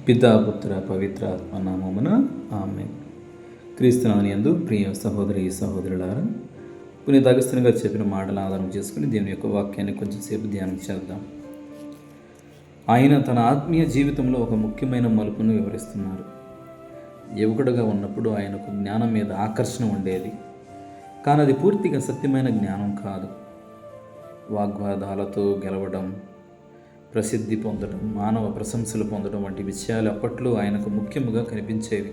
పితా పుత్ర పవిత్ర ఆత్మ నామమున ఆమేన్. క్రీస్తునందు ప్రియ సహోదరి సహోదరులారా, పునీత అగస్త్యని గారు చెప్పిన మాటలు ఆధారం చేసుకుని దేవుని యొక్క వాక్యాన్ని కొంచెంసేపు ధ్యానం చేద్దాం. ఆయన తన ఆత్మీయ జీవితంలో ఒక ముఖ్యమైన మలుపును వివరిస్తున్నారు. యువకుడుగా ఉన్నప్పుడు ఆయనకు జ్ఞానం మీద ఆకర్షణ ఉండేది, కానీ అది పూర్తిగా సత్యమైన జ్ఞానం కాదు. వాగ్వాదాలతో గెలవడం, ప్రసిద్ధి పొందడం, మానవ ప్రశంసలు పొందడం వంటి విషయాలు అప్పట్లో ఆయనకు ముఖ్యముగా కనిపించేవి.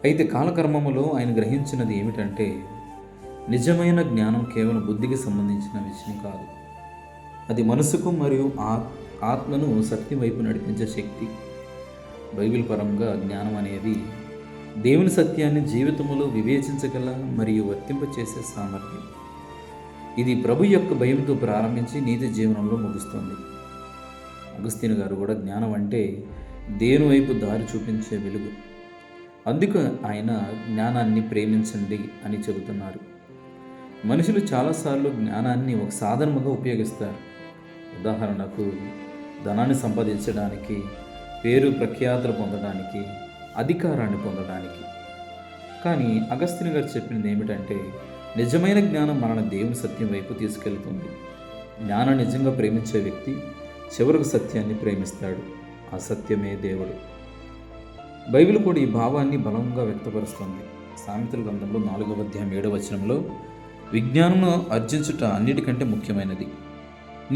అయితే కాలకర్మములో ఆయన గ్రహించినది ఏమిటంటే, నిజమైన జ్ఞానం కేవలం బుద్ధికి సంబంధించిన విషయం కాదు. అది మనసుకు మరియు ఆత్మను సత్యం వైపు నడిపించే శక్తి. బైబిల్ పరంగా జ్ఞానం అనేది దేవుని సత్యాన్ని జీవితంలో వివేచించగల మరియు వర్తింపచేసే సామర్థ్యం. ఇది ప్రభు యొక్క భయంతో ప్రారంభించి నీతి జీవనంలో ముగుస్తుంది. అగస్త్యని గారు కూడా జ్ఞానం అంటే దేవుని వైపు దారి చూపించే వెలుగు. అందుకు ఆయన జ్ఞానాన్ని ప్రేమించండి అని చెబుతున్నారు. మనుషులు చాలాసార్లు జ్ఞానాన్ని ఒక సాధనముగా ఉపయోగిస్తారు. ఉదాహరణకు ధనాన్ని సంపాదించడానికి, పేరు ప్రఖ్యాతులు పొందడానికి, అధికారాన్ని పొందడానికి. కానీ అగస్త్యని గారు చెప్పింది ఏమిటంటే, నిజమైన జ్ఞానం మనల్ని దేవుని సత్యం వైపు తీసుకెళ్తుంది. జ్ఞానం నిజంగా ప్రేమించే వ్యక్తి చివరకు సత్యాన్ని ప్రేమిస్తాడు. ఆ సత్యమే దేవుడు. బైబిల్ కూడా ఈ భావాన్ని బలంగా వ్యక్తపరుస్తుంది. సామెతల గ్రంథంలో 4వ అధ్యాయం 7వ వచనంలో, విజ్ఞానమును ఆర్జించుట అన్నిటికంటే ముఖ్యమైనది,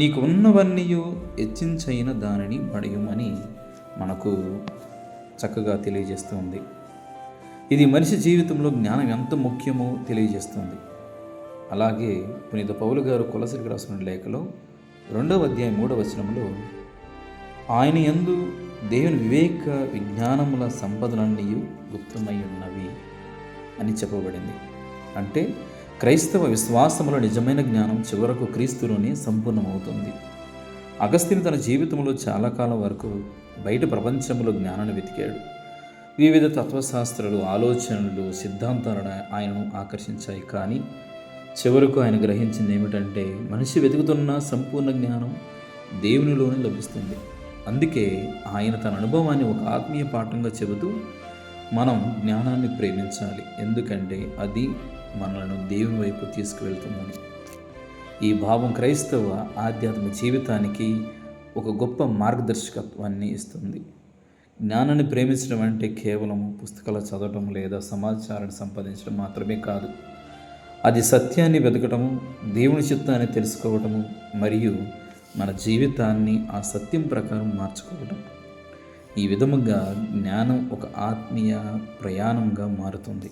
నీకు ఉన్నవన్నీ హెచ్చించైన దానిని పడయమని మనకు చక్కగా తెలియజేస్తుంది. ఇది మనిషి జీవితంలో జ్ఞానం ఎంత ముఖ్యమో తెలియజేస్తుంది. అలాగే పునీత పౌలు గారు కొలసీలకు రాసిన లేఖలో 2వ అధ్యాయం 3వ వచనంలో, ఆయన యందు దేవుని వివేక విజ్ఞానముల సంపదలన్నీ గుప్తమై ఉన్నవి అని చెప్పబడింది. అంటే క్రైస్తవ విశ్వాసములో నిజమైన జ్ఞానం చివరకు క్రీస్తులోనే సంపూర్ణమవుతుంది. అగస్త్యని తన జీవితంలో చాలా కాలం వరకు బయట ప్రపంచంలో జ్ఞానాన్ని వెతికాడు. వివిధ తత్వశాస్త్రాలు, ఆలోచనలు, సిద్ధాంతాలను ఆయనను ఆకర్షించాయి. కానీ చివరకు ఆయన గ్రహించింది ఏమిటంటే, మనిషి వెతుకుతున్న సంపూర్ణ జ్ఞానం దేవునిలోనే లభిస్తుంది. అందుకే ఆయన తన అనుభవాన్ని ఒక ఆత్మీయ పాఠంగా చెబుతూ, మనం జ్ఞానాన్ని ప్రేమించాలి, ఎందుకంటే అది మనలను దేవుని వైపు తీసుకువెళ్తుందని. ఈ భావం క్రైస్తవ ఆధ్యాత్మిక జీవితానికి ఒక గొప్ప మార్గదర్శకత్వాన్ని ఇస్తుంది. జ్ఞానాన్ని ప్రేమించడం అంటే కేవలం పుస్తకాలు చదవటం లేదా సమాచారాన్ని సంపాదించడం మాత్రమే కాదు. అది సత్యాన్ని వెతకటము, దేవుని చిత్తాన్ని తెలుసుకోవటము మరియు మన జీవితాన్ని ఆ సత్యం ప్రకారం మార్చుకోవటం. ఈ విధముగా జ్ఞానం ఒక ఆత్మీయ ప్రయాణంగా మారుతుంది.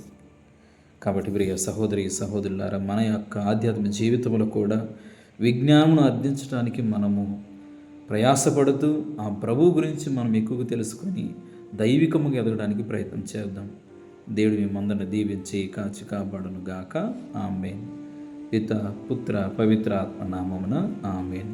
కాబట్టి ప్రియ సహోదరి సహోదరులారా, మన యొక్క ఆధ్యాత్మిక జీవితంలో కూడా విజ్ఞానమును అందించడానికి మనము ప్రయాసపడుతూ ఆ ప్రభువు గురించి మనం ఎక్కువగా తెలుసుకొని దైవికముగా ఎదగడానికి ప్రయత్నం చేద్దాం. దేవుడు మిమ్మందరిని దీవించి కాచి కాపాడును గాక. ఆమేన్. పిత పుత్ర పవిత్ర ఆత్మ నామమున ఆమేన్.